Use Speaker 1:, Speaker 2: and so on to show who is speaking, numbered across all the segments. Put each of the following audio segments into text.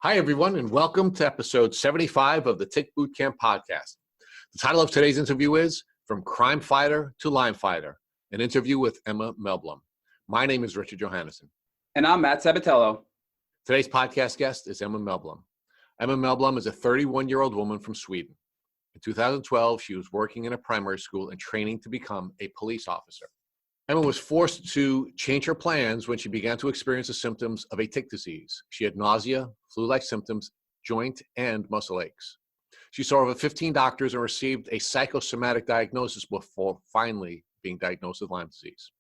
Speaker 1: Hi, everyone, and welcome to episode 75 of the Tick Boot Camp podcast. The title of today's interview is From Crime Fighter to Lyme Fighter, an interview with Emma Mellblom. My name is Richard Johannesson.
Speaker 2: And I'm Matt Sabatello.
Speaker 1: Today's podcast guest is Emma Mellblom. Emma Mellblom is a 31-year-old woman from Sweden. In 2012, she was working in a primary school and training to become a police officer. Emma was forced to change her plans when she began to experience the symptoms of a tick disease. She had nausea, flu-like symptoms, joint and muscle aches. She saw over 15 doctors and received a psychosomatic diagnosis before finally being diagnosed with Lyme disease.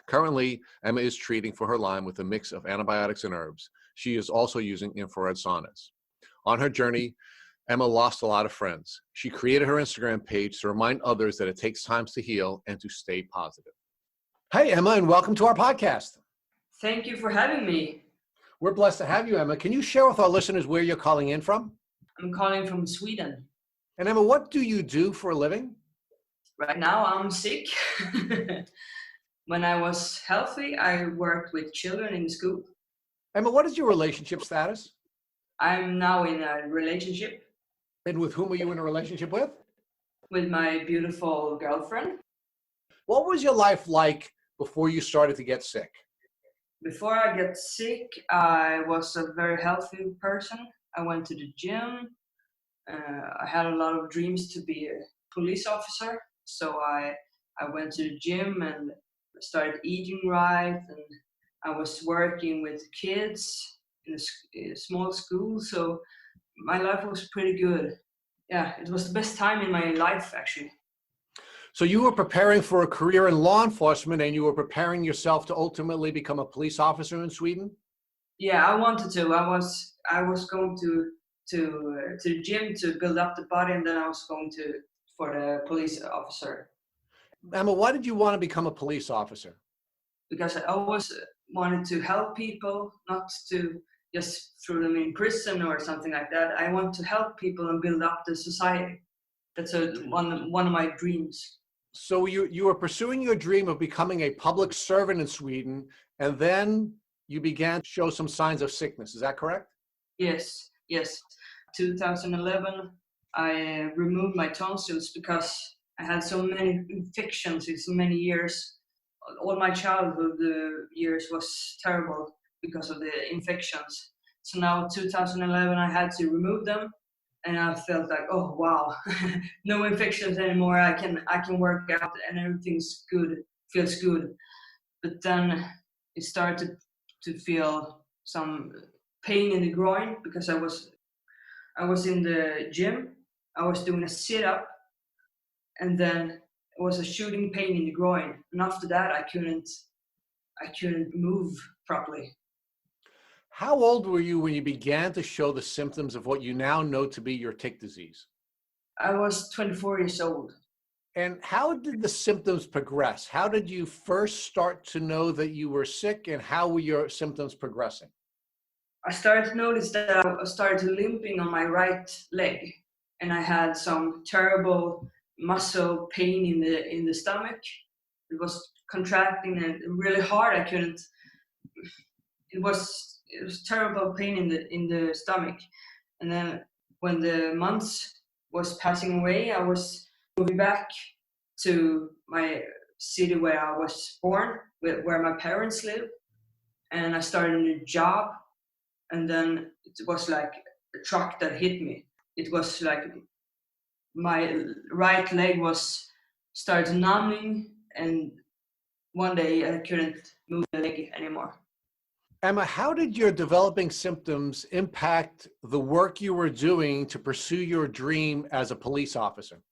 Speaker 1: Currently, Emma is treating for her Lyme with a mix of antibiotics and herbs. She is also using infrared saunas. On her journey, Emma lost a lot of friends. She created her Instagram page to remind others that it takes time to heal and to stay positive. Hey, Emma, and welcome to our podcast.
Speaker 3: Thank you for having me.
Speaker 1: We're blessed to have you, Emma. Can you share with our listeners where you're calling in from?
Speaker 3: I'm calling from Sweden.
Speaker 1: And Emma, what do you do for a living?
Speaker 3: Right now, I'm sick. When I was healthy, I worked with children in school.
Speaker 1: Emma, what is your relationship status?
Speaker 3: I'm now in a relationship.
Speaker 1: And with whom are you in a relationship with?
Speaker 3: With my beautiful girlfriend.
Speaker 1: What was your life like before you started to get sick?
Speaker 3: Before I got sick, I was a very healthy person. I went to the gym. I had a lot of dreams to be a police officer. So I went to the gym and started eating right. And I was working with kids in a small school. So my life was pretty good. Yeah, it was the best time in my life, actually.
Speaker 1: So you were preparing for a career in law enforcement and you were preparing yourself to ultimately become a police officer in Sweden?
Speaker 3: Yeah, I wanted to. I was going to the gym to build up the body, and then I was going for the police officer.
Speaker 1: Emma, why did you want to become a police officer?
Speaker 3: Because I always wanted to help people, not to just throw them in prison or something like that. I want to help people and build up the society. That's one of my dreams.
Speaker 1: So you were pursuing your dream of becoming a public servant in Sweden, and then you began to show some signs of sickness. Is that correct?
Speaker 3: Yes. 2011, I removed my tonsils because I had so many infections in so many years. All my childhood years was terrible because of the infections. So now 2011, I had to remove them. And I felt like, oh wow, no infections anymore. I can work out and everything's good, feels good. But then it started to feel some pain in the groin because I was in the gym. I was doing a sit-up, and then it was a shooting pain in the groin. And after that, I couldn't move properly.
Speaker 1: How old were you when you began to show the symptoms of what you now know to be your tick disease?
Speaker 3: I was 24 years old.
Speaker 1: And how did the symptoms progress? How did you first start to know that you were sick, and how were your symptoms progressing?
Speaker 3: I started to notice that I started limping on my right leg, and I had some terrible muscle pain in the stomach. It was contracting and really hard. I couldn't. It was terrible pain in the stomach. And then when the months was passing away, I was moving back to my city where I was born, where my parents live. And I started a new job. And then it was like a truck that hit me. It was like my right leg started numbing, and one day I couldn't move the leg anymore.
Speaker 1: Emma, how did your developing symptoms impact the work you were doing to pursue your dream as a police officer?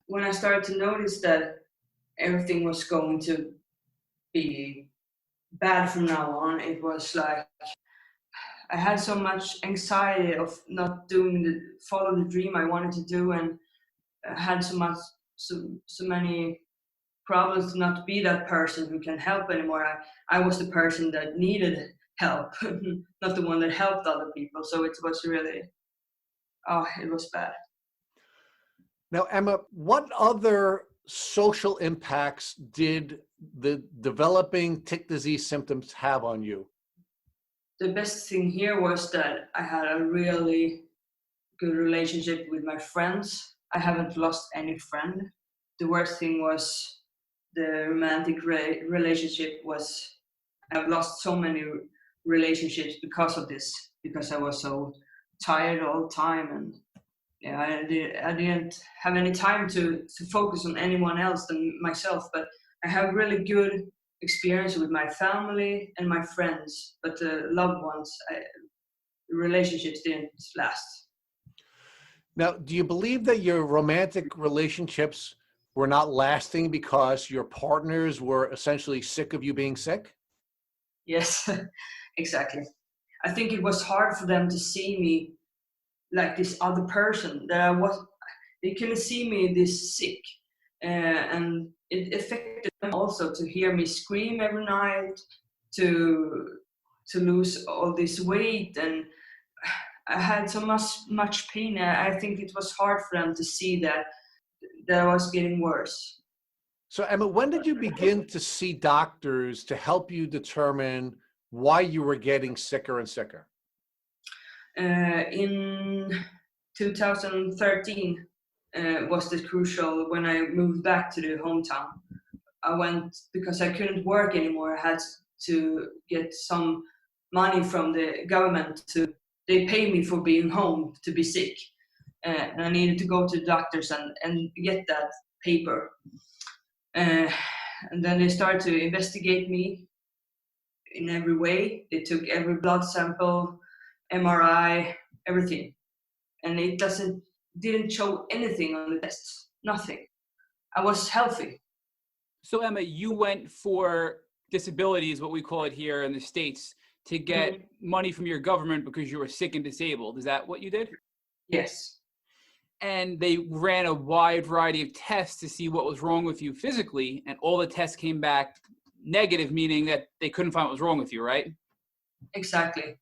Speaker 3: When I started to notice that everything was going to be bad from now on, it was like I had so much anxiety of not follow the dream I wanted to do, and I had so many problems to not be that person who can help anymore. I was the person that needed help, not the one that helped other people. So it was really, it was bad.
Speaker 1: Now, Emma, what other social impacts did the developing tick disease symptoms have on you?
Speaker 3: the best thing here was that I had a really good relationship with my friends. I haven't lost any friend. The worst thing was the romantic relationship was I've lost so many relationships because of this, because I was so tired all the time, and yeah, I didn't have any time to focus on anyone else than myself. But I have really good experience with my family and my friends, but the loved ones, relationships didn't last.
Speaker 1: Now, do you believe that your romantic relationships were not lasting because your partners were essentially sick of you being sick?
Speaker 3: Yes, exactly. I think it was hard for them to see me like this other person that I was. They couldn't see me this sick, and it affected them also to hear me scream every night, to lose all this weight, and I had so much pain. I think it was hard for them to see that I was getting worse.
Speaker 1: So, Emma, when did you begin to see doctors to help you determine why you were getting sicker and sicker?
Speaker 3: In 2013 was the crucial when I moved back to the hometown. I went because I couldn't work anymore. I had to get some money from the government they pay me for being home to be sick. And I needed to go to the doctors and get that paper. And then they started to investigate me in every way. They took every blood sample, MRI, everything. And it didn't show anything on the tests, nothing. I was healthy.
Speaker 2: So Emma, you went for disability, is what we call it here in the States, to get money from your government because you were sick and disabled. Is that what you did?
Speaker 3: Yes.
Speaker 2: And they ran a wide variety of tests to see what was wrong with you physically, and all the tests came back negative, meaning that they couldn't find what was wrong with you, right?
Speaker 3: Exactly.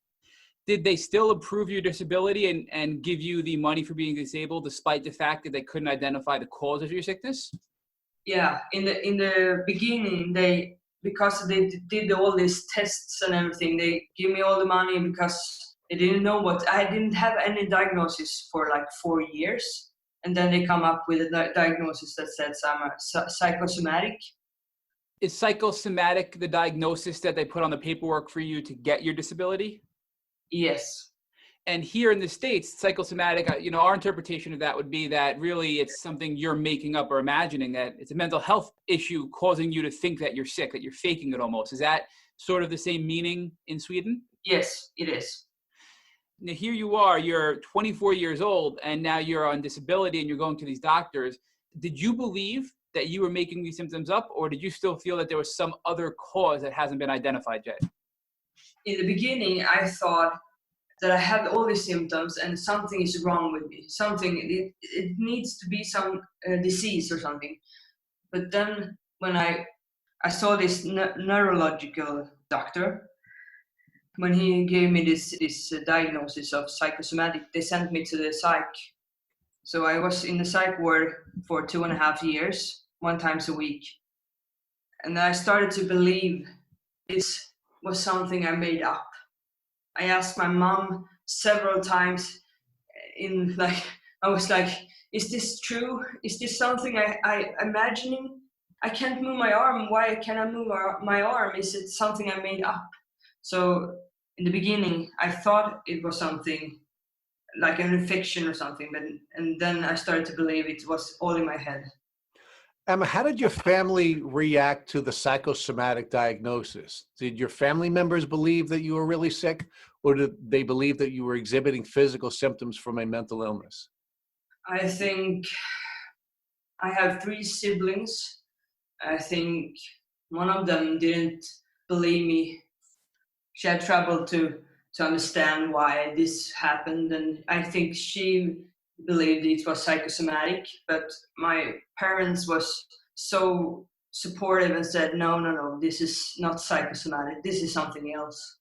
Speaker 2: Did they still approve your disability and give you the money for being disabled despite the fact that they couldn't identify the cause of your sickness?
Speaker 3: Yeah, in the beginning, because they did all these tests and everything, they give me all the money because they didn't know I didn't have any diagnosis for like 4 years. And then they come up with a diagnosis that says I'm a psychosomatic.
Speaker 2: Is psychosomatic the diagnosis that they put on the paperwork for you to get your disability?
Speaker 3: Yes.
Speaker 2: And here in the States, psychosomatic, our interpretation of that would be that really it's something you're making up or imagining, that it's a mental health issue causing you to think that you're sick, that you're faking it almost. Is that sort of the same meaning in Sweden?
Speaker 3: Yes, it is.
Speaker 2: Now, here you are, you're 24 years old, and now you're on disability and you're going to these doctors. Did you believe that you were making these symptoms up, or did you still feel that there was some other cause that hasn't been identified yet?
Speaker 3: In the beginning, I thought that I had all these symptoms and something is wrong with me. It needs to be some disease or something. But then when I saw this neurological doctor, when he gave me this diagnosis of psychosomatic, they sent me to the psych. So I was in the psych ward for 2.5 years, 1 time a week. And I started to believe this was something I made up. I asked my mom several times I was like, is this true? Is this something I imagining? I can't move my arm. Why can't I move my arm? Is it something I made up? So in the beginning, I thought it was something like an infection or something, and then I started to believe it was all in my head.
Speaker 1: Emma, how did your family react to the psychosomatic diagnosis? Did your family members believe that you were really sick, or did they believe that you were exhibiting physical symptoms from a mental illness?
Speaker 3: I think I have 3 siblings. I think one of them didn't believe me. She had trouble to understand why this happened, and I think she believed it was psychosomatic, but my parents was so supportive and said, no, this is not psychosomatic, this is something else.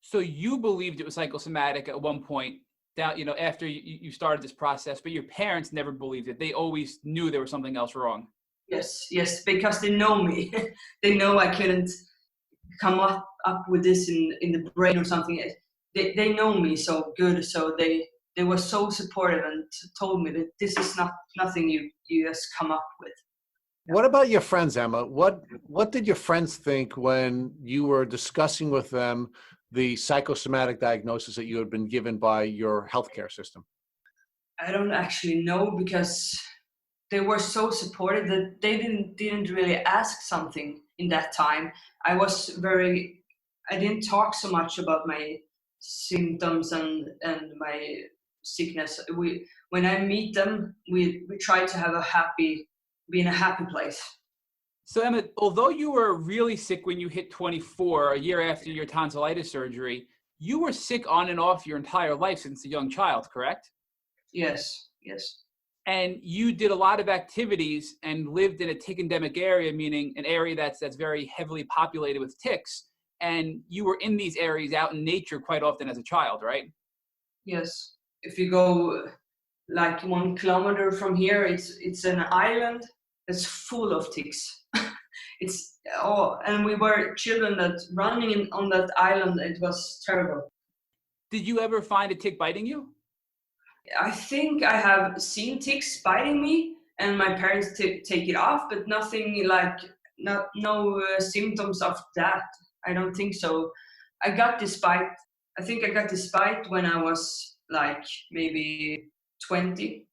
Speaker 2: So you believed it was psychosomatic at one point, after you started this process, but your parents never believed it. They always knew there was something else wrong.
Speaker 3: Yes, because they know me. They know I couldn't come up with this in the brain or something. They know me so good, so they were so supportive and told me that this is nothing you just come up with.
Speaker 1: What about your friends, Emma? What did your friends think when you were discussing with them the psychosomatic diagnosis that you had been given by your healthcare system?
Speaker 3: I don't actually know, because they were so supportive that they didn't really ask something in that time. I didn't talk so much about my symptoms and my sickness. When I meet them, we try to be in a happy place.
Speaker 2: So Emma, although you were really sick when you hit 24, a year after your tonsillitis surgery, you were sick on and off your entire life since a young child, correct?
Speaker 3: Yes.
Speaker 2: And you did a lot of activities and lived in a tick endemic area, meaning an area that's very heavily populated with ticks. And you were in these areas out in nature quite often as a child, right?
Speaker 3: Yes. If you go like 1 kilometer from here, it's an island that's full of ticks. And we were children that running on that island. It was terrible.
Speaker 2: Did you ever find a tick biting you?
Speaker 3: I think I have seen ticks biting me, and my parents take it off, but nothing like no symptoms of that. I don't think so. I got this bite. I think I got this bite when I was like maybe 20.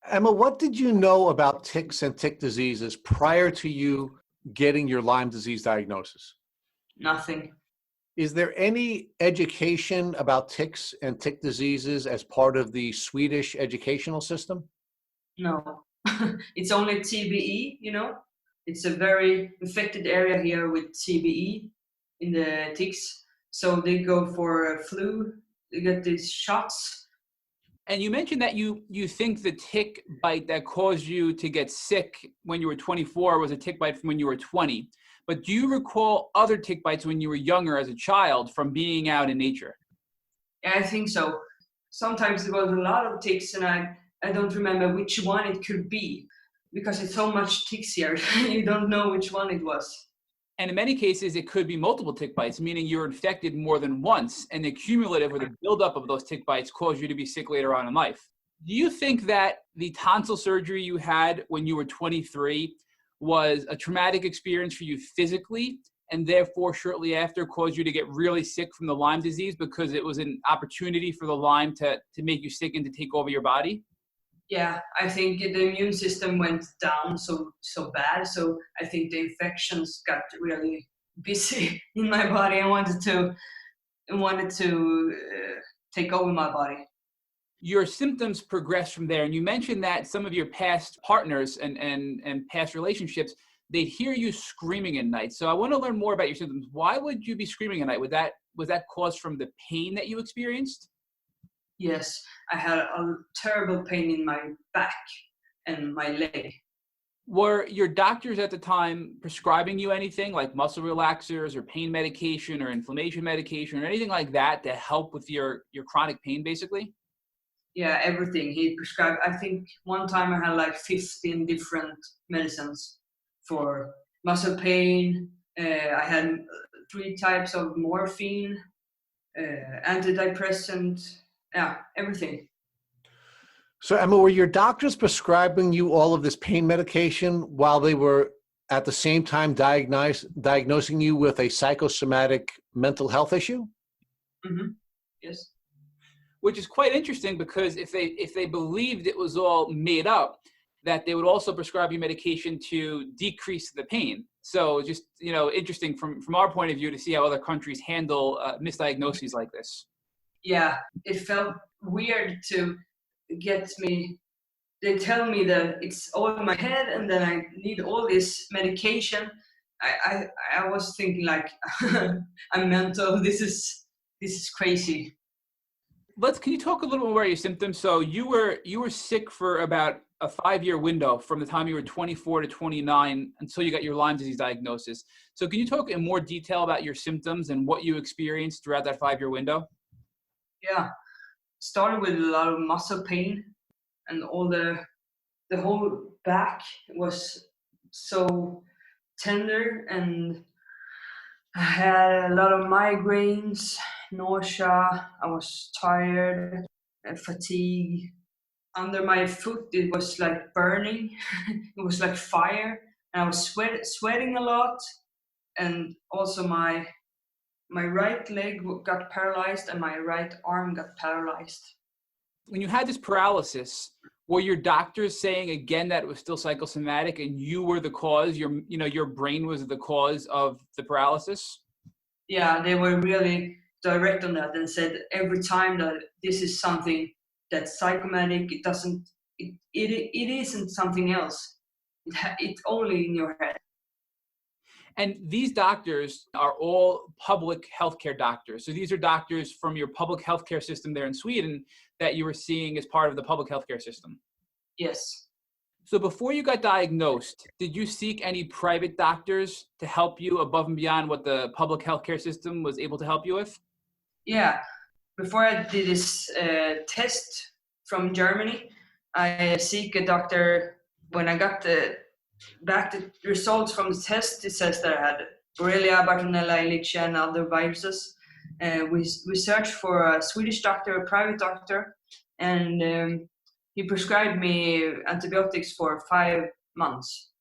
Speaker 1: Emma, what did you know about ticks and tick diseases prior to you getting your Lyme disease diagnosis?
Speaker 3: Nothing.
Speaker 1: Is there any education about ticks and tick diseases as part of the Swedish educational system?
Speaker 3: No. It's only TBE, It's a very infected area here with TBE in the ticks. So they go for flu, they get these shots.
Speaker 2: And you mentioned that you think the tick bite that caused you to get sick when you were 24 was a tick bite from when you were 20. But do you recall other tick bites when you were younger as a child from being out in nature?
Speaker 3: Yeah, I think so. Sometimes there was a lot of ticks, and I don't remember which one it could be, because it's so much ticks here. You don't know which one it was.
Speaker 2: And in many cases, it could be multiple tick bites, meaning you're infected more than once, and the cumulative or the buildup of those tick bites caused you to be sick later on in life. Do you think that the tonsil surgery you had when you were 23 was a traumatic experience for you physically, and therefore shortly after caused you to get really sick from the Lyme disease because it was an opportunity for the Lyme to make you sick and to take over your body?
Speaker 3: Yeah, I think the immune system went down so bad. So I think the infections got really busy in my body and wanted to take over my body.
Speaker 2: Your symptoms progressed from there. And you mentioned that some of your past partners and past relationships, they'd hear you screaming at night. So I want to learn more about your symptoms. Why would you be screaming at night? Was that caused from the pain that you experienced?
Speaker 3: Yes, I had a terrible pain in my back and my leg.
Speaker 2: Were your doctors at the time prescribing you anything like muscle relaxers or pain medication or inflammation medication or anything like that to help with your chronic pain, basically?
Speaker 3: Yeah, everything. He prescribed, I think one time I had like 15 different medicines for muscle pain. I had 3 types of morphine, antidepressant, everything.
Speaker 1: So, Emma, were your doctors prescribing you all of this pain medication while they were at the same time diagnosing you with a psychosomatic mental health issue?
Speaker 3: Mm-hmm. Yes.
Speaker 2: Which is quite interesting, because if they believed it was all made up, that they would also prescribe you medication to decrease the pain. So just, interesting from our point of view to see how other countries handle misdiagnoses like this.
Speaker 3: Yeah, it felt weird to get me. They tell me that it's all in my head and then I need all this medication. I was thinking like, I'm mental. This is crazy.
Speaker 2: Can you talk a little more about your symptoms? So you were sick for about a 5-year window from the time you were 24 to 29 until you got your Lyme disease diagnosis. So can you talk in more detail about your symptoms and what you experienced throughout that 5-year window?
Speaker 3: Yeah, started with a lot of muscle pain, and all the whole back was so tender, and I had a lot of migraines, nausea, I was tired, fatigue. Under my foot, it was like burning, it was like fire, and I was sweating a lot. And also my right leg got paralyzed and my right arm got paralyzed.
Speaker 2: When you had this paralysis, were your doctors saying again that it was still psychosomatic and you were the cause, your brain was the cause of the paralysis?
Speaker 3: Yeah, they were really direct on that and said every time that this is something that's psychomatic, it isn't something else. It's only in your head.
Speaker 2: And these doctors are all public healthcare doctors. So these are doctors from your public healthcare system there in Sweden that you were seeing as part of the public healthcare system.
Speaker 3: Yes.
Speaker 2: So before you got diagnosed, did you seek any private doctors to help you above and beyond what the public healthcare system was able to help you with?
Speaker 3: Yeah. Before I did this test from Germany, I seek a doctor. When I got the results from the test, it says that I had Borrelia, Bartonella, Ehrlichia, and other viruses. We searched for a Swedish doctor, a private doctor, and he prescribed me antibiotics for 5 months.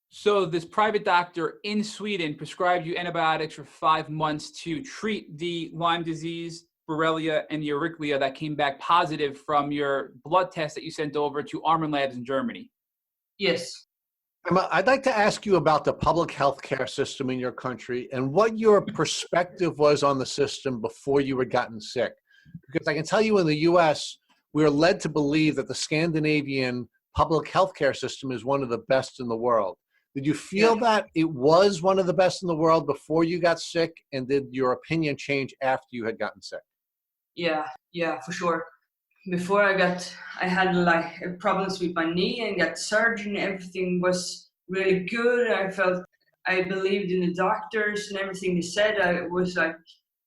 Speaker 2: So this private doctor in Sweden prescribed you antibiotics for 5 months to treat the Lyme disease, Borrelia, and the Ehrlichia that came back positive from your blood test that you sent over to Armin Labs in Germany.
Speaker 3: Yes.
Speaker 1: Emma, I'd like to ask you about the public health care system in your country and what your perspective was on the system before you had gotten sick. Because I can tell you in the US, we're led to believe that the Scandinavian public health care system is one of the best in the world. Did you feel that it was one of the best in the world before you got sick? And did your opinion change after you had gotten sick?
Speaker 3: Yeah, for sure. Before I had like problems with my knee and got surgery and everything was really good. I believed in the doctors and everything they said. I was like,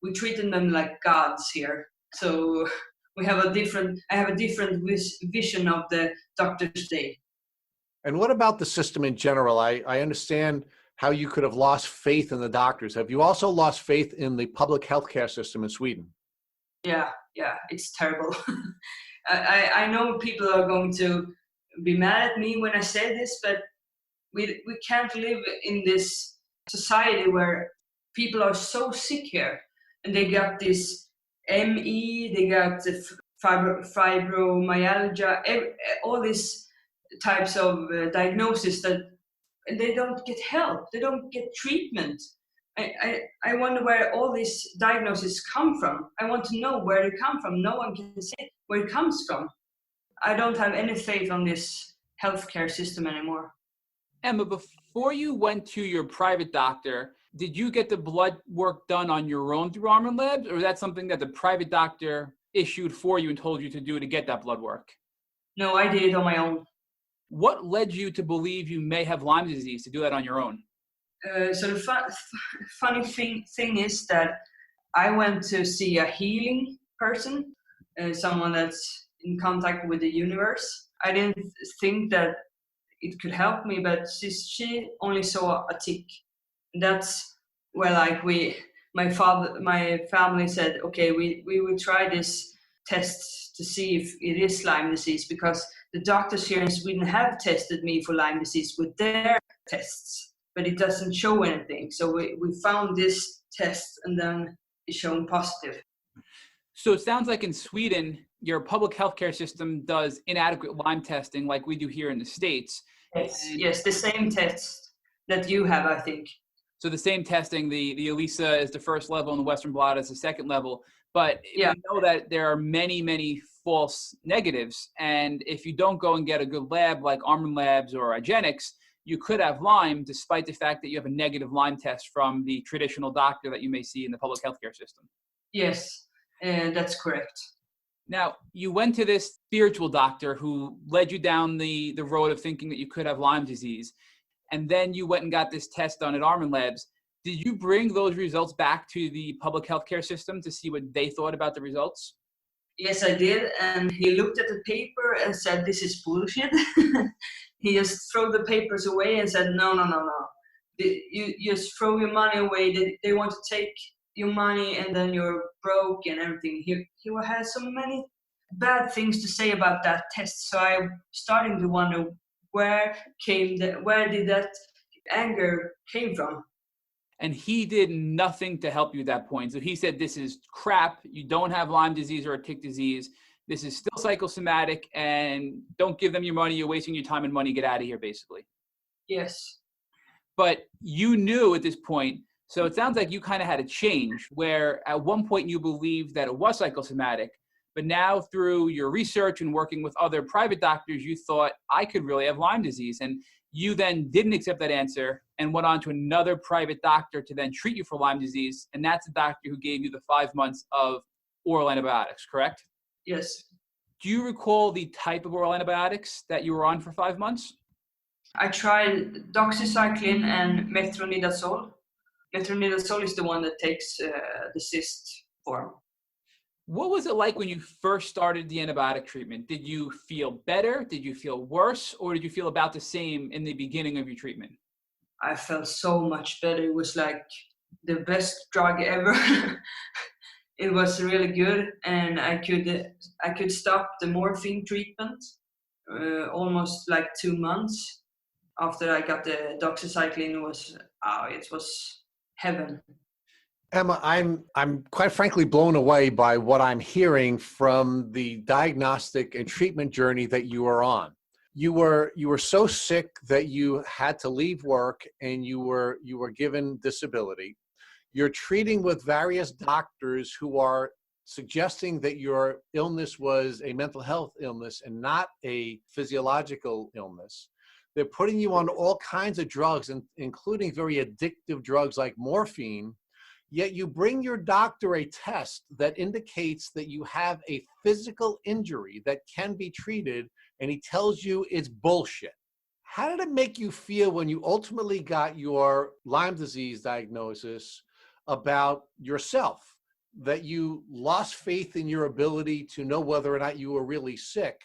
Speaker 3: we treated them like gods here. So I have a different vision of the doctor's day.
Speaker 1: And what about the system in general? I understand how you could have lost faith in the doctors. Have you also lost faith in the public healthcare system in Sweden?
Speaker 3: Yeah, it's terrible. I know people are going to be mad at me when I say this, but we can't live in this society where people are so sick here, and they got this ME, they got the fibromyalgia, all these types of diagnoses that they don't get help, they don't get treatment. I wonder where all these diagnoses come from. I want to know where they come from. No one can say where it comes from. I don't have any faith on this healthcare system anymore.
Speaker 2: Emma, before you went to your private doctor, did you get the blood work done on your own through Armin Labs, or is that something that the private doctor issued for you and told you to do to get that blood work?
Speaker 3: No, I did it on my own.
Speaker 2: What led you to believe you may have Lyme disease to do that on your own?
Speaker 3: So the funny thing is that I went to see a healing person, someone that's in contact with the universe. I didn't think that it could help me, but she only saw a tick. That's where my family said, okay, we will try this test to see if it is Lyme disease, because the doctors here in Sweden have tested me for Lyme disease with their tests, but it doesn't show anything. So we found this test and then it's shown positive.
Speaker 2: So it sounds like in Sweden, your public healthcare system does inadequate Lyme testing like we do here in the States.
Speaker 3: Yes, the same test that you have, I think.
Speaker 2: So the same testing, the ELISA is the first level and the Western blot is the second level. But we know that there are many, many false negatives. And if you don't go and get a good lab like Armin Labs or IGeneX, you could have Lyme despite the fact that you have a negative Lyme test from the traditional doctor that you may see in the public healthcare system.
Speaker 3: Yes, that's correct.
Speaker 2: Now, you went to this spiritual doctor who led you down the road of thinking that you could have Lyme disease. And then you went and got this test done at Armin Labs. Did you bring those results back to the public healthcare system to see what they thought about the results?
Speaker 3: Yes, I did. And he looked at the paper and said, this is bullshit. He just threw the papers away and said, no. you just throw your money away. They want to take your money and then you're broke and everything. He has so many bad things to say about that test. So I'm starting to wonder where did that anger came from.
Speaker 2: And he did nothing to help you at that point. So he said, this is crap. You don't have Lyme disease or a tick disease. This is still psychosomatic, and don't give them your money. You're wasting your time and money. Get out of here, basically.
Speaker 3: Yes.
Speaker 2: But you knew at this point, so it sounds like you kind of had a change where at one point you believed that it was psychosomatic, but now through your research and working with other private doctors, you thought, I could really have Lyme disease. And you then didn't accept that answer and went on to another private doctor to then treat you for Lyme disease. And that's the doctor who gave you the 5 months of oral antibiotics, correct?
Speaker 3: Yes.
Speaker 2: Do you recall the type of oral antibiotics that you were on for 5 months?
Speaker 3: I tried doxycycline and metronidazole. Metronidazole is the one that takes the cyst form.
Speaker 2: What was it like when you first started the antibiotic treatment? Did you feel better? Did you feel worse? Or did you feel about the same in the beginning of your treatment?
Speaker 3: I felt so much better. It was like the best drug ever. It was really good, and I could stop the morphine treatment almost like 2 months after I got the doxycycline. It was heaven.
Speaker 1: Emma, I'm quite frankly blown away by what I'm hearing from the diagnostic and treatment journey that you are on. You were so sick that you had to leave work, and you were given disability. You're treating with various doctors who are suggesting that your illness was a mental health illness and not a physiological illness. They're putting you on all kinds of drugs, including very addictive drugs like morphine. Yet you bring your doctor a test that indicates that you have a physical injury that can be treated, and he tells you it's bullshit. How did it make you feel when you ultimately got your Lyme disease diagnosis about yourself, that you lost faith in your ability to know whether or not you were really sick?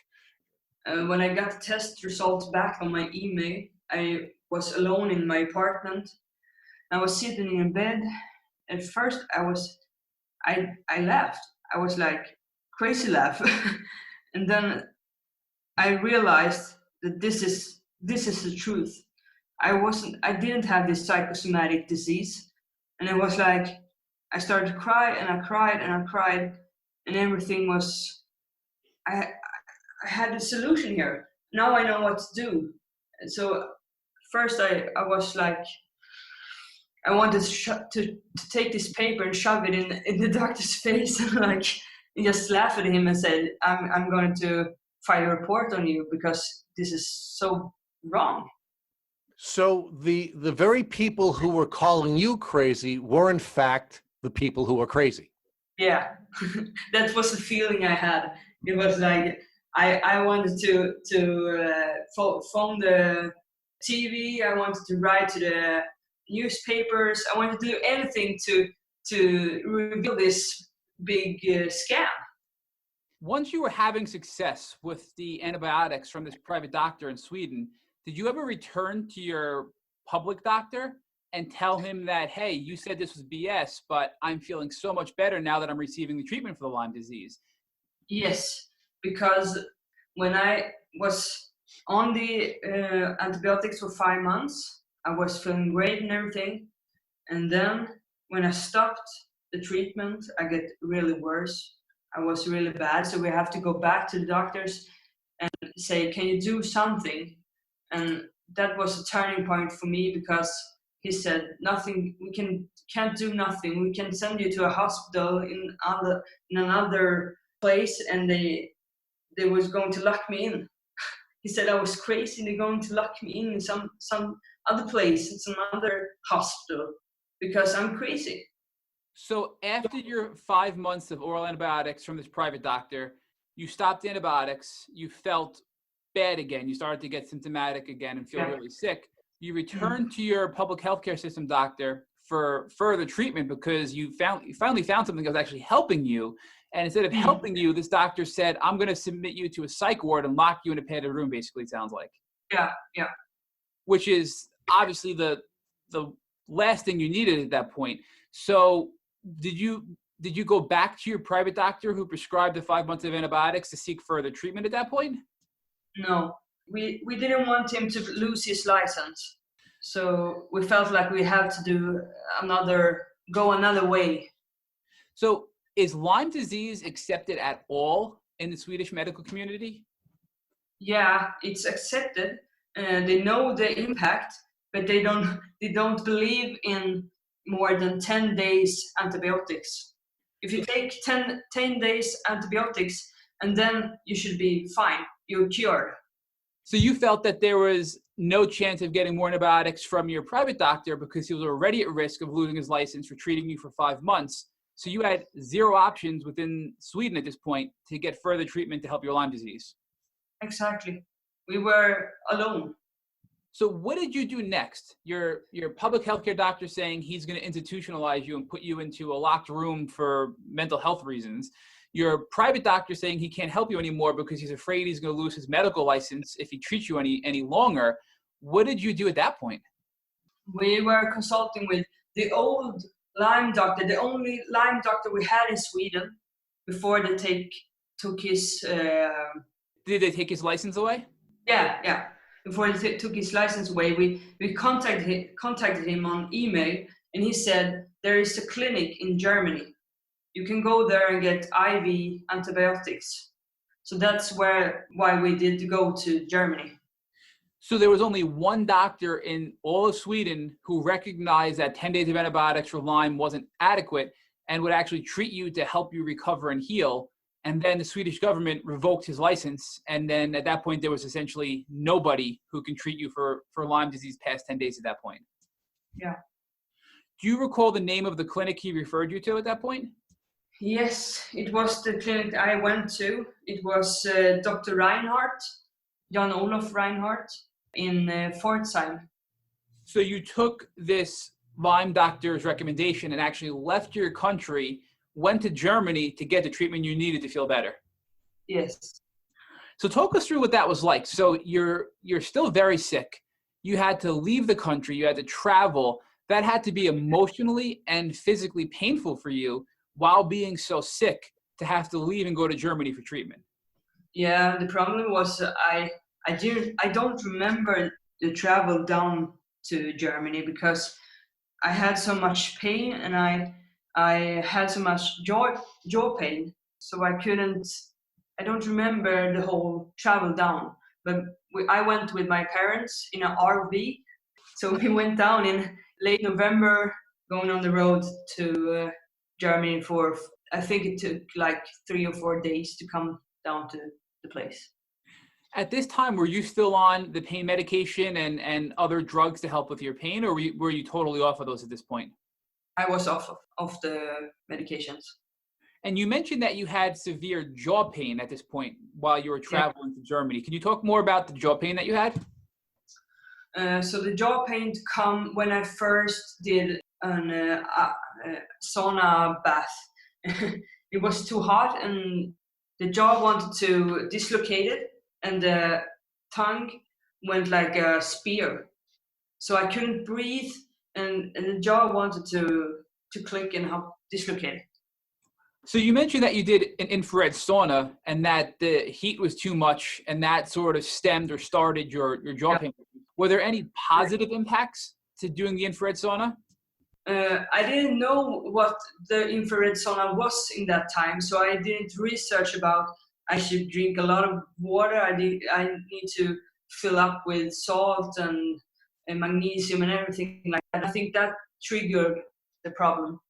Speaker 3: When I got the test results back on my email, I was alone in my apartment. I was sitting in bed. At first, I laughed. I was like, crazy laugh. And then I realized that this is the truth. I didn't have this psychosomatic disease. And it was like, I started to cry, and I cried, and I cried, and everything was, I had a solution here. Now I know what to do. And so first I was like, I wanted to take this paper and shove it in the doctor's face and like just laugh at him and said, I'm going to file a report on you because this is so wrong.
Speaker 1: So the very people who were calling you crazy were in fact the people who were crazy.
Speaker 3: Yeah, that was the feeling I had. It was like I wanted to phone the TV. I wanted to write to the newspapers. I wanted to do anything to reveal this big scam.
Speaker 2: Once you were having success with the antibiotics from this private doctor in Sweden, did you ever return to your public doctor and tell him that, hey, you said this was BS, but I'm feeling so much better now that I'm receiving the treatment for the Lyme disease?
Speaker 3: Yes, because when I was on the antibiotics for 5 months, I was feeling great and everything. And then when I stopped the treatment, I get really worse. I was really bad. So we have to go back to the doctors and say, can you do something? And that was a turning point for me because he said, nothing, we can't do nothing. We can send you to a hospital in another place, and they was going to lock me in. He said I was crazy, and they're going to lock me in some other place, in some other hospital, because I'm crazy.
Speaker 2: So after your 5 months of oral antibiotics from this private doctor, you stopped antibiotics, you felt bad again, you started to get symptomatic again and feel really sick. You returned to your public healthcare system doctor for further treatment because you finally found something that was actually helping you. And instead of helping you, this doctor said, I'm going to submit you to a psych ward and lock you in a padded room, basically, it sounds like.
Speaker 3: Yeah.
Speaker 2: Which is obviously the the last thing you needed at that point. So did you go back to your private doctor who prescribed the 5 months of antibiotics to seek further treatment at that point?
Speaker 3: No, we didn't want him to lose his license. So we felt like we had to go another way.
Speaker 2: So is Lyme disease accepted at all in the Swedish medical community?
Speaker 3: Yeah, it's accepted. They know the impact, but they don't believe in more than 10 days antibiotics. If you take 10 days antibiotics, and then you should be fine, you're cured.
Speaker 2: So you felt that there was no chance of getting more antibiotics from your private doctor because he was already at risk of losing his license for treating you for 5 months. So you had zero options within Sweden at this point to get further treatment to help your Lyme disease.
Speaker 3: Exactly. We were alone.
Speaker 2: So what did you do next? Your public healthcare doctor saying he's going to institutionalize you and put you into a locked room for mental health reasons. Your private doctor saying he can't help you anymore because he's afraid he's going to lose his medical license if he treats you any longer. What did you do at that point?
Speaker 3: We were consulting with the old Lyme doctor, the only Lyme doctor we had in Sweden before they took his...
Speaker 2: Did they take his license away?
Speaker 3: Yeah. Before they took his license away, we contacted him on email, and he said there is a clinic in Germany. You can go there and get IV antibiotics. So that's why we did go to Germany.
Speaker 2: So there was only one doctor in all of Sweden who recognized that 10 days of antibiotics for Lyme wasn't adequate and would actually treat you to help you recover and heal. And then the Swedish government revoked his license. And then at that point, there was essentially nobody who can treat you for Lyme disease past 10 days at that point.
Speaker 3: Yeah.
Speaker 2: Do you recall the name of the clinic he referred you to at that point?
Speaker 3: Yes, it was the clinic I went to. It was Dr. Reinhardt, Jan-Olof Reinhardt in Pforzheim.
Speaker 2: So you took this Lyme doctor's recommendation and actually left your country, went to Germany to get the treatment you needed to feel better.
Speaker 3: Yes.
Speaker 2: So talk us through what that was like. So you're still very sick. You had to leave the country. You had to travel. That had to be emotionally and physically painful for you while being so sick to have to leave and go to Germany for treatment.
Speaker 3: Yeah, the problem was I don't remember the travel down to Germany because I had so much pain and I had so much jaw pain, so I don't remember the whole travel down. But I went with my parents in an RV, so we went down in late November, going on the road to Germany for, I think it took like 3 or 4 days to come down to the place.
Speaker 2: At this time, were you still on the pain medication and other drugs to help with your pain, or were you totally off of those at this point?
Speaker 3: I was off of the medications.
Speaker 2: And you mentioned that you had severe jaw pain at this point while you were traveling to Germany. Can you talk more about the jaw pain that you had?
Speaker 3: So the jaw pain come when I first did a sauna bath. It was too hot and the jaw wanted to dislocate it and the tongue went like a spear. So I couldn't breathe and the jaw wanted to click and dislocate it.
Speaker 2: So you mentioned that you did an infrared sauna and that the heat was too much and that sort of stemmed or started your jaw pain. Were there any positive impacts to doing the infrared sauna?
Speaker 3: I didn't know what the infrared sauna was in that time, so I didn't research about I should drink a lot of water. I need to fill up with salt and magnesium and everything like that. I think that triggered the problem.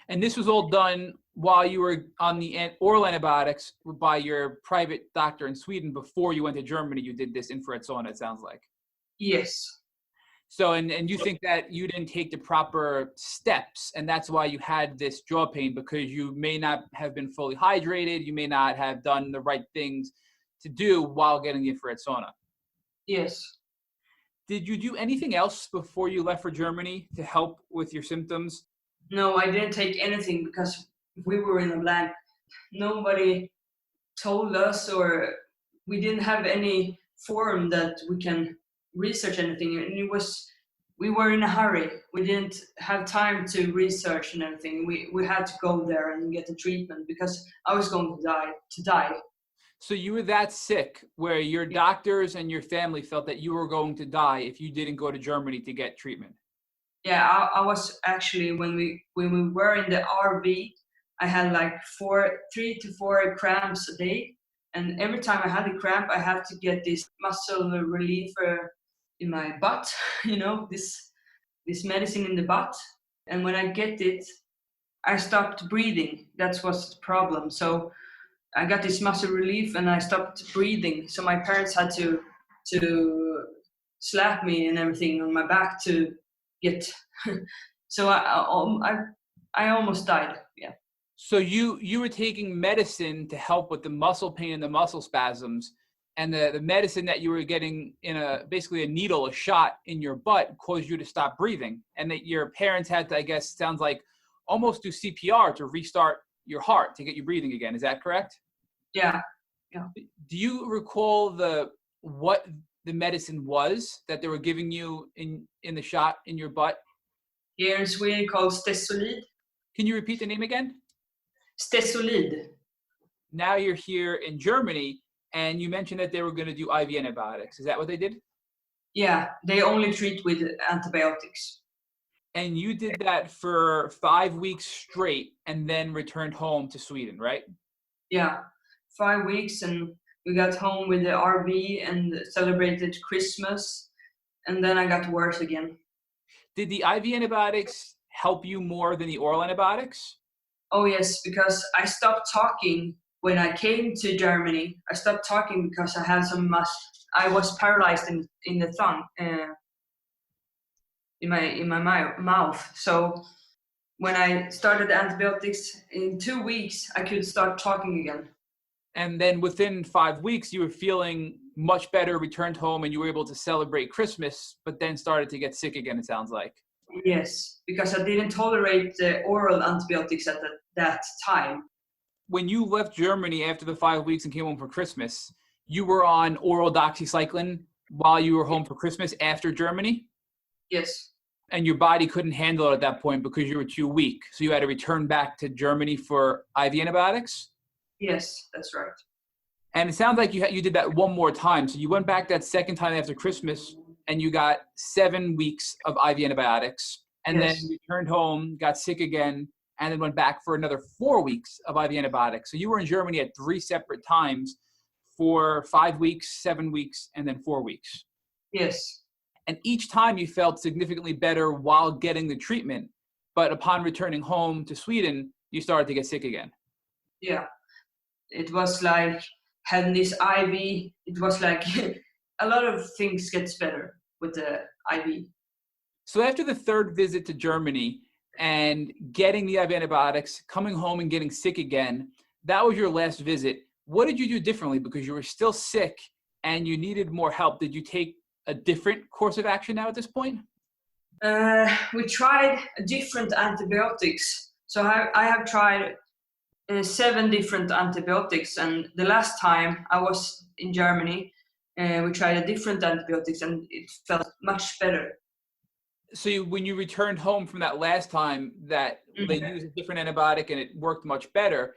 Speaker 2: And this was all done while you were on the oral antibiotics by your private doctor in Sweden before you went to Germany. You did this infrared sauna, it sounds like.
Speaker 3: Yes.
Speaker 2: So, and you think that you didn't take the proper steps, and that's why you had this jaw pain, because you may not have been fully hydrated, you may not have done the right things to do while getting the infrared sauna.
Speaker 3: Yes.
Speaker 2: Did you do anything else before you left for Germany to help with your symptoms?
Speaker 3: No, I didn't take anything because we were in a blank. Nobody told us, or we didn't have any forum that we can research anything, and it was we were in a hurry. We didn't have time to research and everything. We had to go there and get the treatment because I was going to die.
Speaker 2: So you were that sick where your doctors and your family felt that you were going to die if you didn't go to Germany to get treatment.
Speaker 3: Yeah, I was actually, when we were in the RV, I had like 3 to 4 cramps a day. And every time I had a cramp, I had to get this muscle reliever in my butt, this medicine in the butt. And when I get it, I stopped breathing. That was the problem. So I got this muscle relief and I stopped breathing. So my parents had to slap me and everything on my back to get. So I almost died. Yeah.
Speaker 2: So you were taking medicine to help with the muscle pain and the muscle spasms, and the medicine that you were getting in basically a needle, a shot in your butt, caused you to stop breathing, and that your parents had to, I guess, sounds like, almost do CPR to restart your heart to get you breathing again. Is that correct?
Speaker 3: Yeah.
Speaker 2: Do you recall what the medicine was that they were giving you in the shot in your butt?
Speaker 3: Here in Sweden called Stesolid.
Speaker 2: Can you repeat the name again?
Speaker 3: Stesolid.
Speaker 2: Now you're here in Germany, and you mentioned that they were going to do IV antibiotics. Is that what they did?
Speaker 3: Yeah, they only treat with antibiotics.
Speaker 2: And you did that for 5 weeks straight and then returned home to Sweden, right?
Speaker 3: Yeah, 5 weeks, and we got home with the RV and celebrated Christmas, and then I got worse again.
Speaker 2: Did the IV antibiotics help you more than the oral antibiotics?
Speaker 3: Oh yes, because I stopped talking when I came to Germany. I stopped talking because I had I was paralyzed in the tongue, in my mouth. So when I started antibiotics, in 2 weeks I could start talking again.
Speaker 2: And then within 5 weeks, you were feeling much better, returned home, and you were able to celebrate Christmas, but then started to get sick again, it sounds like.
Speaker 3: Yes, because I didn't tolerate the oral antibiotics at that time.
Speaker 2: When you left Germany after the 5 weeks and came home for Christmas, you were on oral doxycycline while you were home for Christmas after Germany?
Speaker 3: Yes.
Speaker 2: And your body couldn't handle it at that point because you were too weak. So you had to return back to Germany for IV antibiotics?
Speaker 3: Yes, that's right.
Speaker 2: And it sounds like you did that one more time. So you went back that second time after Christmas and you got 7 weeks of IV antibiotics. And
Speaker 3: Yes.
Speaker 2: then returned home, got sick again, and then went back for another 4 weeks of IV antibiotics. So you were in Germany at 3 separate times for 5 weeks, 7 weeks, and then 4 weeks.
Speaker 3: Yes.
Speaker 2: And each time you felt significantly better while getting the treatment. But upon returning home to Sweden, you started to get sick again.
Speaker 3: Yeah. It was like having this IV. It was like a lot of things gets better with the IV.
Speaker 2: So after the third visit to Germany and getting the IV antibiotics, coming home and getting sick again, that was your last visit. What did you do differently? Because you were still sick and you needed more help. Did you take a different course of action now at this point?
Speaker 3: We tried different antibiotics. So I have tried 7 different antibiotics, and the last time I was in Germany, we tried a different antibiotics and it felt much better.
Speaker 2: So when you returned home from that last time that they used a different antibiotic and it worked much better,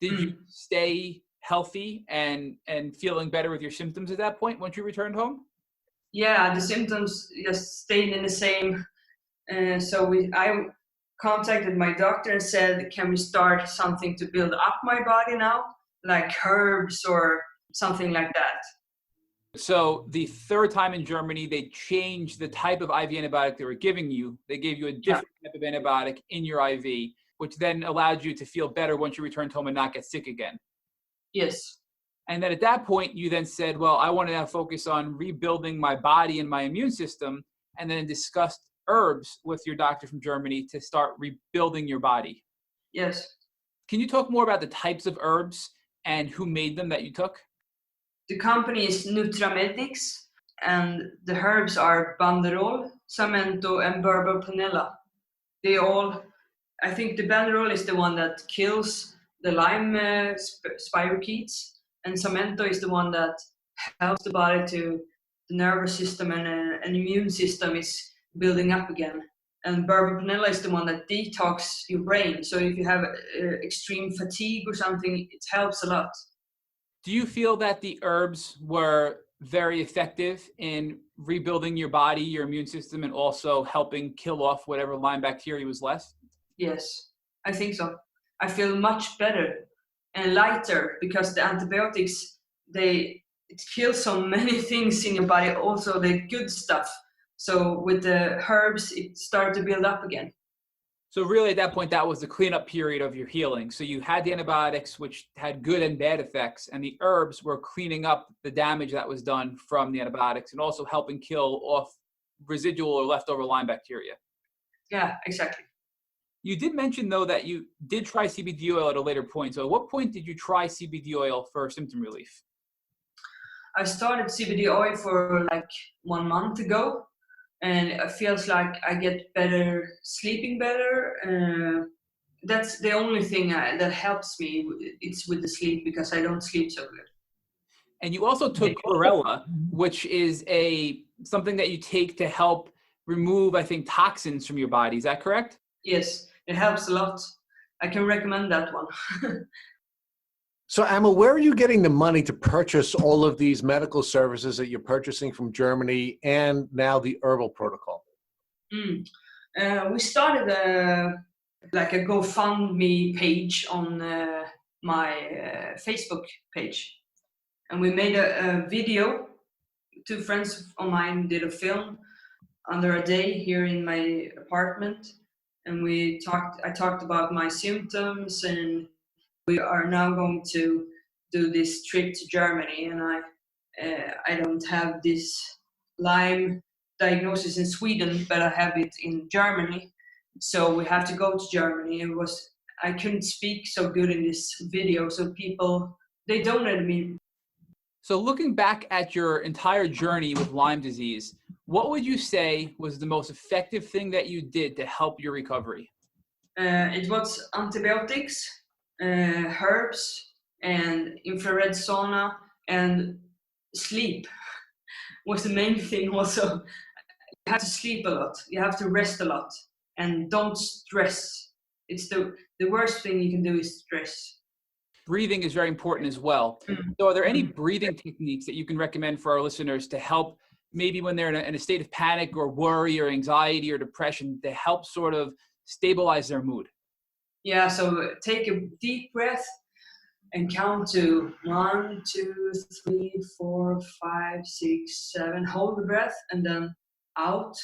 Speaker 2: did you stay healthy and feeling better with your symptoms at that point once you returned home?
Speaker 3: Yeah, the symptoms just stayed in the same. I contacted my doctor and said, can we start something to build up my body now? Like herbs or something like that.
Speaker 2: So the third time in Germany, they changed the type of IV antibiotic they were giving you. They gave you a different type of antibiotic in your IV, which then allowed you to feel better once you returned home and not get sick again.
Speaker 3: Yes.
Speaker 2: And then at that point, you then said, well, I want to now focus on rebuilding my body and my immune system, and then discussed herbs with your doctor from Germany to start rebuilding your body.
Speaker 3: Yes.
Speaker 2: Can you talk more about the types of herbs and who made them that you took?
Speaker 3: The company is Nutramedix, and the herbs are banderol, samento, and berberponella. They all, I think the banderol is the one that kills the Lyme spirochetes, and samento is the one that helps the body to the nervous system and an immune system is building up again. And verbipanella is the one that detox your brain. So if you have extreme fatigue or something, it helps a lot.
Speaker 2: Do you feel that the herbs were very effective in rebuilding your body, your immune system, and also helping kill off whatever Lyme bacteria was left?
Speaker 3: Yes, I think so. I feel much better and lighter because the antibiotics, it kills so many things in your body, also the good stuff. So with the herbs, it started to build up again.
Speaker 2: So really at that point, that was the cleanup period of your healing. So you had the antibiotics, which had good and bad effects, and the herbs were cleaning up the damage that was done from the antibiotics and also helping kill off residual or leftover Lyme bacteria.
Speaker 3: Yeah, exactly.
Speaker 2: You did mention, though, that you did try CBD oil at a later point. So at what point did you try CBD oil for symptom relief?
Speaker 3: I started CBD oil for like 1 month ago. And it feels like I get better, sleeping better. That's the only thing that helps me. It's with the sleep because I don't sleep so good.
Speaker 2: And you also took chlorella, which is something that you take to help remove, I think, toxins from your body. Is that correct?
Speaker 3: Yes, it helps a lot. I can recommend that one.
Speaker 1: So Emma, where are you getting the money to purchase all of these medical services that you're purchasing from Germany and now the herbal protocol?
Speaker 3: We started a GoFundMe page on my Facebook page. And we made a video. 2 friends of mine did a film under a day here in my apartment. And I talked about my symptoms, and we are now going to do this trip to Germany, and I don't have this Lyme diagnosis in Sweden, but I have it in Germany. So we have to go to Germany. I couldn't speak so good in this video, so people, they donated me.
Speaker 2: So looking back at your entire journey with Lyme disease, what would you say was the most effective thing that you did to help your recovery?
Speaker 3: It was antibiotics, herbs, and infrared sauna, and sleep was the main thing also. You have to sleep a lot, you have to rest a lot, and don't stress. It's the worst thing you can do is stress.
Speaker 2: Breathing is very important as well. So are there any breathing techniques that you can recommend for our listeners to help maybe when they're in a state of panic or worry or anxiety or depression to help sort of stabilize their mood?
Speaker 3: Yeah, so take a deep breath and count to 1, 2, 3, 4, 5, 6, 7. Hold the breath and then out.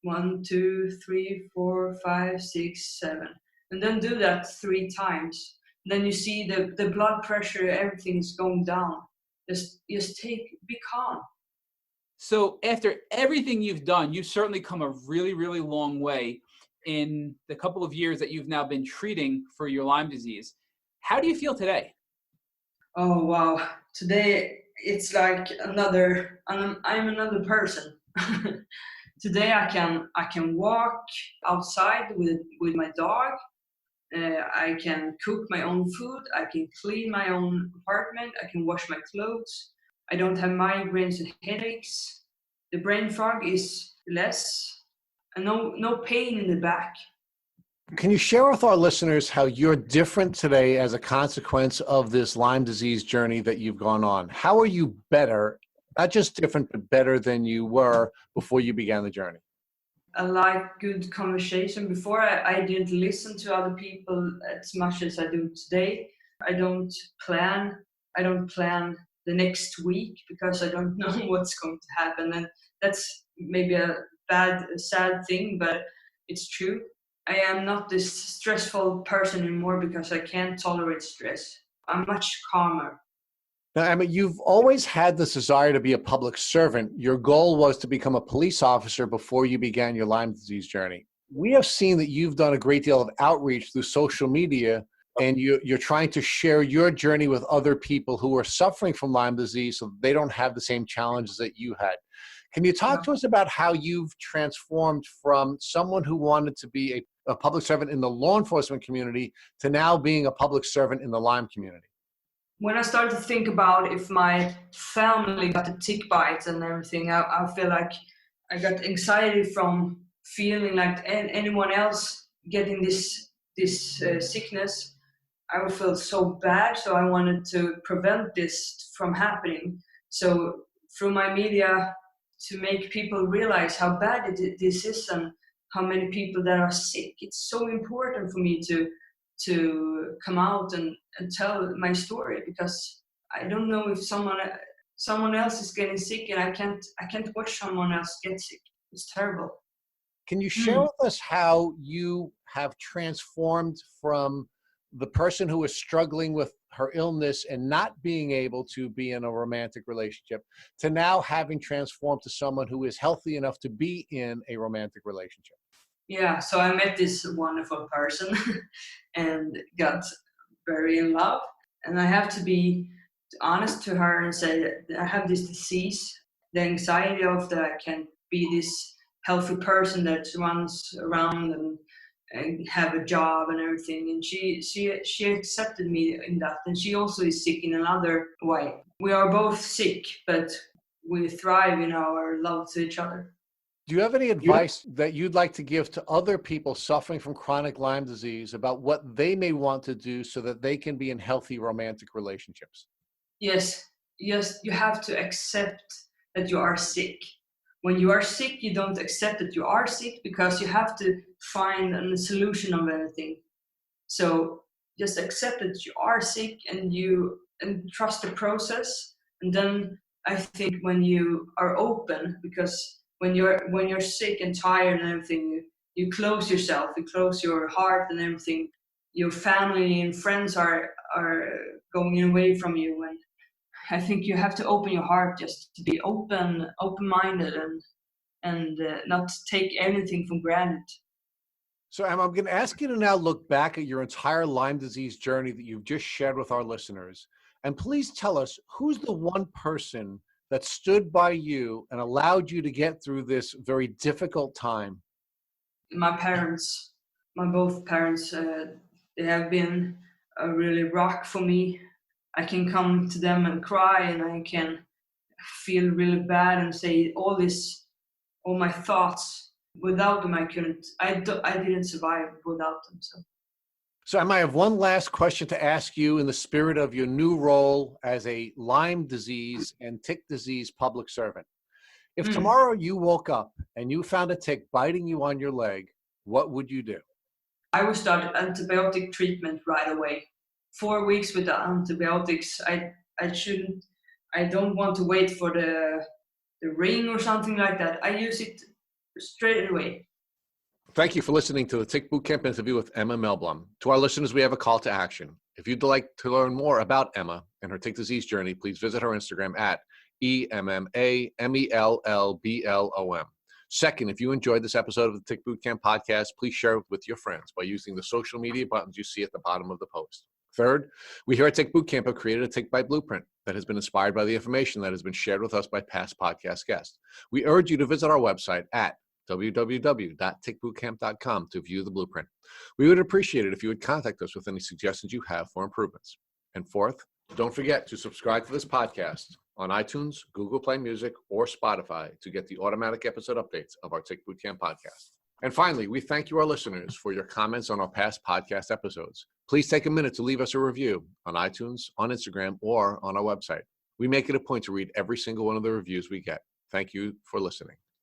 Speaker 3: 1, 2, 3, 4, 5, 6, 7. And then do that 3 times. Then you see the blood pressure, everything is going down. Just be calm.
Speaker 2: So after everything you've done, you've certainly come a really, really long way in the couple of years that you've now been treating for your Lyme disease. How do you feel today?
Speaker 3: Oh, wow. Today, it's like I'm another person. Today, I can walk outside with my dog. I can cook my own food. I can clean my own apartment. I can wash my clothes. I don't have migraines and headaches. The brain fog is less. And no pain in the back.
Speaker 1: Can you share with our listeners how you're different today as a consequence of this Lyme disease journey that you've gone on? How are you better, not just different, but better than you were before you began the journey?
Speaker 3: I like good conversation. Before, I didn't listen to other people as much as I do today. I don't plan the next week because I don't know what's going to happen. And that's maybe a sad thing, but it's true. I am not this stressful person anymore because I can't tolerate stress. I'm much calmer.
Speaker 1: Now, Emma, you've always had this desire to be a public servant. Your goal was to become a police officer before you began your Lyme disease journey. We have seen that you've done a great deal of outreach through social media, and you're trying to share your journey with other people who are suffering from Lyme disease so they don't have the same challenges that you had. Can you talk to us about how you've transformed from someone who wanted to be a public servant in the law enforcement community to now being a public servant in the Lyme community?
Speaker 3: When I started to think about if my family got the tick bites and everything, I feel like I got anxiety from feeling like anyone else getting this sickness, I would feel so bad. So I wanted to prevent this from happening. So through my media, to make people realize how bad this is and how many people that are sick. It's so important for me to come out and tell my story, because I don't know if someone else is getting sick, and I can't watch someone else get sick. It's terrible.
Speaker 1: Can you share with us how you have transformed from the person who is struggling with her illness and not being able to be in a romantic relationship to now having transformed to someone who is healthy enough to be in a romantic relationship?
Speaker 3: Yeah, so I met this wonderful person and got very in love. And I have to be honest to her and say that I have this disease, the anxiety of that I can be this healthy person that runs around and have a job and everything. And she accepted me in that. And she also is sick in another way. We are both sick, but we thrive in our love to each other.
Speaker 1: Do you have any advice that you'd like to give to other people suffering from chronic Lyme disease about what they may want to do so that they can be in healthy romantic relationships?
Speaker 3: Yes, you have to accept that you are sick. When you are sick, you don't accept that you are sick, because you have to find a solution of anything. So just accept that you are sick and trust the process. And then I think when you are open, because when you're sick and tired and everything, you close yourself, you close your heart and everything. Your family and friends are going away from you, and I think you have to open your heart, just to be open-minded and not take anything for granted.
Speaker 1: So Emma, I'm going to ask you to now look back at your entire Lyme disease journey that you've just shared with our listeners. And please tell us, who's the one person that stood by you and allowed you to get through this very difficult time?
Speaker 3: My parents, both parents, they have been a really rock for me. I can come to them and cry, and I can feel really bad and say all my thoughts. Without them, I didn't survive without them.
Speaker 1: So Emma, I have one last question to ask you in the spirit of your new role as a Lyme disease and tick disease public servant. If tomorrow you woke up and you found a tick biting you on your leg, what would you do?
Speaker 3: I would start antibiotic treatment right away. 4 weeks with the antibiotics. I don't want to wait for the ring or something like that. I use it straight away.
Speaker 1: Thank you for listening to the Tick Bootcamp interview with Emma Mellblom. To our listeners, we have a call to action. If you'd like to learn more about Emma and her tick disease journey, please visit her Instagram at EMMAMELLBLOM. Second, if you enjoyed this episode of the Tick Bootcamp podcast, please share it with your friends by using the social media buttons you see at the bottom of the post. Third, we here at Tick Bootcamp have created a Tick Bite Blueprint that has been inspired by the information that has been shared with us by past podcast guests. We urge you to visit our website at www.tickbootcamp.com to view the blueprint. We would appreciate it if you would contact us with any suggestions you have for improvements. And fourth, don't forget to subscribe to this podcast on iTunes, Google Play Music, or Spotify to get the automatic episode updates of our Tick Bootcamp podcast. And finally, we thank you, our listeners, for your comments on our past podcast episodes. Please take a minute to leave us a review on iTunes, on Instagram, or on our website. We make it a point to read every single one of the reviews we get. Thank you for listening.